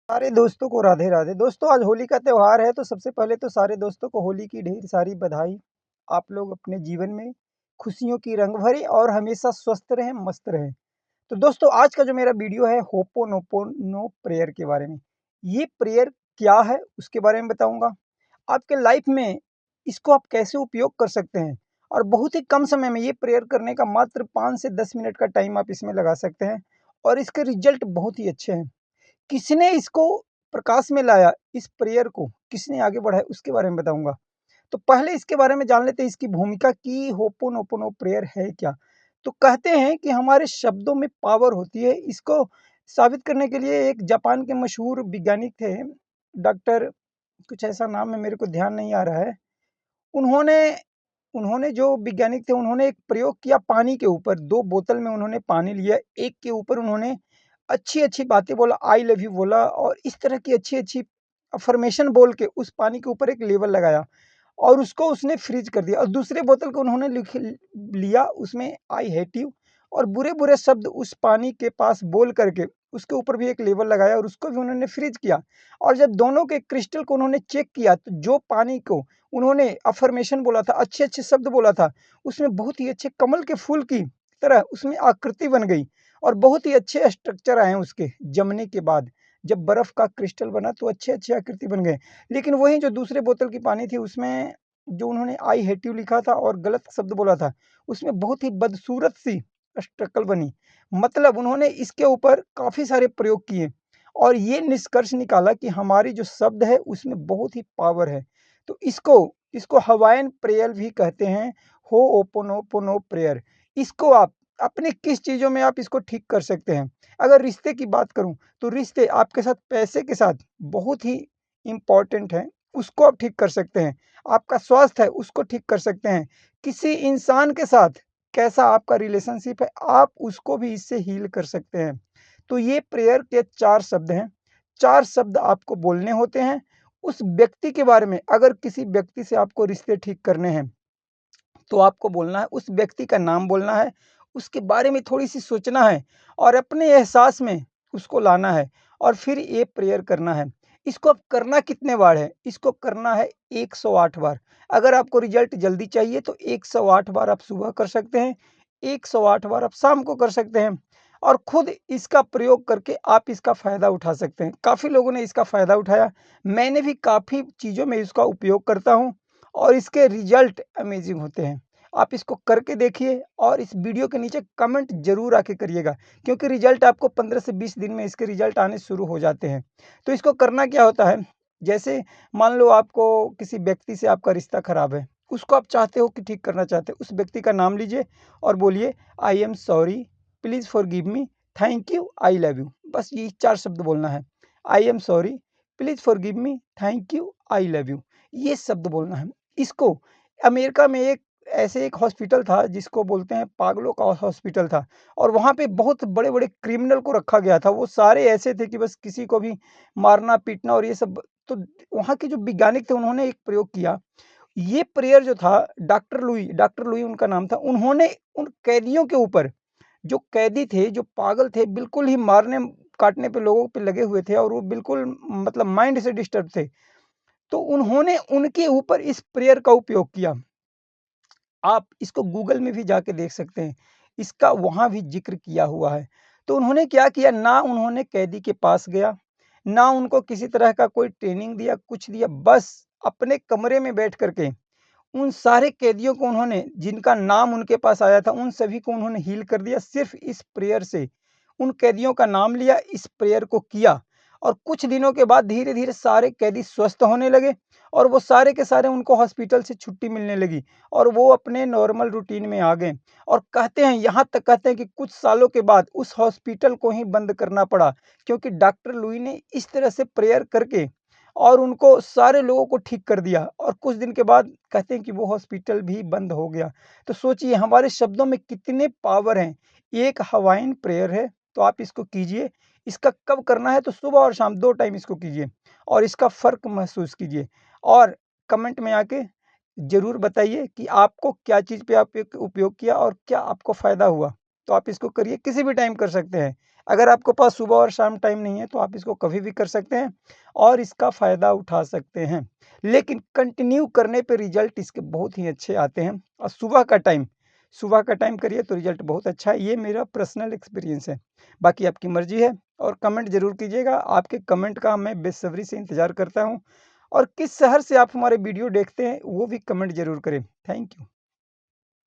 सारे दोस्तों को राधे राधे। दोस्तों आज होली का त्योहार है तो सबसे पहले तो सारे दोस्तों को होली की ढेर सारी बधाई। आप लोग अपने जीवन में खुशियों की रंग भरें और हमेशा स्वस्थ रहें, मस्त रहें। तो दोस्तों आज का जो मेरा वीडियो है होपोनोपोनो प्रेयर के बारे में। ये प्रेयर क्या है उसके बारे में बताऊंगा। आपके लाइफ में इसको आप कैसे उपयोग कर सकते हैं और बहुत ही कम समय में ये प्रेयर करने का मात्र 5 से 10 मिनट का टाइम आप इसमें लगा सकते हैं और इसके रिजल्ट बहुत ही अच्छे हैं। किसने इसको प्रकाश में लाया, इस प्रेयर को किसने आगे बढ़ाया उसके बारे में बताऊंगा। तो पहले इसके बारे में जान लेते हैं इसकी भूमिका कि होपोनोपोनो प्रेयर है क्या। तो कहते हैं कि हमारे शब्दों में पावर होती है। इसको साबित करने के लिए एक जापान के मशहूर वैज्ञानिक थे, डॉक्टर कुछ ऐसा नाम है मेरे को ध्यान नहीं आ रहा है। उन्होंने उन्होंने जो वैज्ञानिक थे उन्होंने एक प्रयोग किया पानी के ऊपर। 2 बोतल में उन्होंने पानी लिया, एक के ऊपर उन्होंने अच्छी-अच्छी बातें बोला, आई लव यू बोला और इस तरह की अच्छी-अच्छी अफ़र्मेशन बोल के उस पानी के ऊपर एक लेबल लगाया और उसको उसने फ्रीज़ कर दिया और दूसरे बोतल को उन्होंने लिया, उसमें आई हेट यू और बुरे-बुरे शब्द उस पानी के पास बोल करके उसके ऊपर भी एक लेबल लगाया और उसको भी उन्होंने फ्रीज़ किया। और जब दोनों के क्रिस्टल को उन्होंने चेक किया तो जो पानी को उन्होंने अफ़र्मेशन बोला था, अच्छे-अच्छे शब्द बोला था, उसमें बहुत ही अच्छे कमल के फूल की तरह उसमें आकृति बन गई और बहुत ही अच्छे स्ट्रक्चर आए उसके जमने के बाद। जब बर्फ़ का क्रिस्टल बना तो अच्छे-अच्छे आकृति बन गए। लेकिन वही जो दूसरे बोतल की पानी थी उसमें जो उन्होंने आई हेट यू लिखा था और गलत शब्द बोला था, उसमें बहुत ही बदसूरत सी शक्ल बनी। मतलब उन्होंने इसके ऊपर काफ़ी सारे प्रयोग किए और ये निष्कर्ष निकाला कि हमारी जो शब्द है उसमें बहुत ही पावर है। तो इसको इसको हवाईयन प्रेयर भी कहते हैं, होओपोनोपोनो प्रेयर। इसको आप अपने किस चीज़ों में आप इसको ठीक कर सकते हैं। अगर रिश्ते की बात करूँ तो रिश्ते आपके साथ पैसे के साथ बहुत ही इम्पोर्टेंट हैं, उसको आप ठीक कर सकते हैं। आपका स्वास्थ्य है उसको ठीक कर सकते हैं। किसी इंसान के साथ कैसा आपका रिलेशनशिप है, आप उसको भी इससे हील कर सकते हैं। तो ये प्रेयर के 4 शब्द हैं। 4 शब्द आपको बोलने होते हैं। उस व्यक्ति के बारे में अगर किसी व्यक्ति से आपको रिश्ते ठीक करने हैं, तो आपको बोलना है, उस व्यक्ति का नाम बोलना है, उसके बारे में थोड़ी-सी सोचना है और अपने एहसास में उसको लाना है और फिर ये प्रेयर करना है। इसको अब करना कितने बार है? इसको करना है 108 बार। अगर आपको रिज़ल्ट जल्दी चाहिए तो 108 बार आप सुबह कर सकते हैं, 108 बार आप शाम को कर सकते हैं और खुद इसका प्रयोग करके आप इसका फ़ायदा उठा सकते हैं। काफ़ी लोगों ने इसका फ़ायदा उठाया। मैंने भी काफ़ी चीज़ों में इसका उपयोग करता हूँ और इसके रिज़ल्ट अमेज़िंग होते हैं। आप इसको करके देखिए और इस वीडियो के नीचे कमेंट ज़रूर आके करिएगा क्योंकि रिज़ल्ट आपको 15 से 20 दिन में इसके रिज़ल्ट आने शुरू हो जाते हैं। तो इसको करना क्या होता है, जैसे मान लो आपको किसी व्यक्ति से आपका रिश्ता ख़राब है, उसको आप चाहते हो कि ठीक करना चाहते हो, उस व्यक्ति का नाम लीजिए और बोलिए I am sorry, please forgive me, thank you, I love you. बस ये 4 शब्द बोलना है। I am sorry, please forgive me, thank you, I love you. ये शब्द बोलना है। इसको अमेरिका में एक हॉस्पिटल था जिसको बोलते हैं पागलों का हॉस्पिटल था और वहाँ पे बहुत बड़े-बड़े क्रिमिनल को रखा गया था। वो सारे ऐसे थे कि बस किसी को भी मारना-पीटना और ये सब। तो वहाँ के जो वैज्ञानिक थे उन्होंने एक प्रयोग किया। ये प्रेयर जो था डॉक्टर लुई उनका नाम था। उन्होंने उन कैदियों के ऊपर, जो कैदी थे, जो पागल थे, बिल्कुल ही मारने-काटने पे लोगों पे लगे हुए थे और वो बिल्कुल मतलब माइंड से डिस्टर्ब थे। तो उन्होंने उनके ऊपर इस प्रेयर का उपयोग किया। आप इसको गूगल में भी जाके देख सकते हैं। इसका वहाँ भी ज़िक्र किया हुआ है। तो उन्होंने क्या किया, ना उन्होंने कैदी के पास गया, ना उनको किसी तरह का कोई ट्रेनिंग दिया, कुछ दिया, बस अपने कमरे में बैठ कर के उन सारे कैदियों को उन्होंने, जिनका नाम उनके पास आया था, उन सभी को उन्होंने हील कर दिया सिर्फ़ इस प्रेयर से। उन कैदियों का नाम लिया, इस प्रेयर को किया और कुछ दिनों के बाद धीरे-धीरे सारे कैदी स्वस्थ होने लगे और वो सारे के सारे उनको हॉस्पिटल से छुट्टी मिलने लगी और वो अपने नॉर्मल रूटीन में आ गए। और कहते हैं, यहाँ तक कहते हैं कि कुछ सालों के बाद उस हॉस्पिटल को ही बंद करना पड़ा क्योंकि डॉक्टर लुई ने इस तरह से प्रेयर करके और उनको सारे लोगों को ठीक कर दिया और कुछ दिन के बाद कहते हैं कि वो हॉस्पिटल भी बंद हो गया। तो सोचिए हमारे शब्दों में कितने पावर हैं। ये एक हवाईयन प्रेयर है, तो आप इसको कीजिए। इसका कब करना है तो सुबह और शाम 2 टाइम इसको कीजिए और इसका फ़र्क महसूस कीजिए और कमेंट में आके ज़रूर बताइए कि आपको क्या चीज़ पे आप एक उपयोग किया और क्या आपको फ़ायदा हुआ। तो आप इसको करिए, किसी भी टाइम कर सकते हैं। अगर आपके पास सुबह और शाम टाइम नहीं है तो आप इसको कभी भी कर सकते हैं और इसका फ़ायदा उठा सकते हैं। लेकिन कंटिन्यू करने पे रिज़ल्ट इसके बहुत ही अच्छे आते हैं और सुबह का टाइम करिए तो रिज़ल्ट बहुत अच्छा है, ये मेरा पर्सनल एक्सपीरियंस है। बाकी आपकी मर्ज़ी है और कमेंट ज़रूर कीजिएगा, आपके कमेंट का मैं बेसब्री से इंतज़ार करता हूँ और किस शहर से आप हमारे वीडियो देखते हैं वो भी कमेंट ज़रूर करें। Thank you.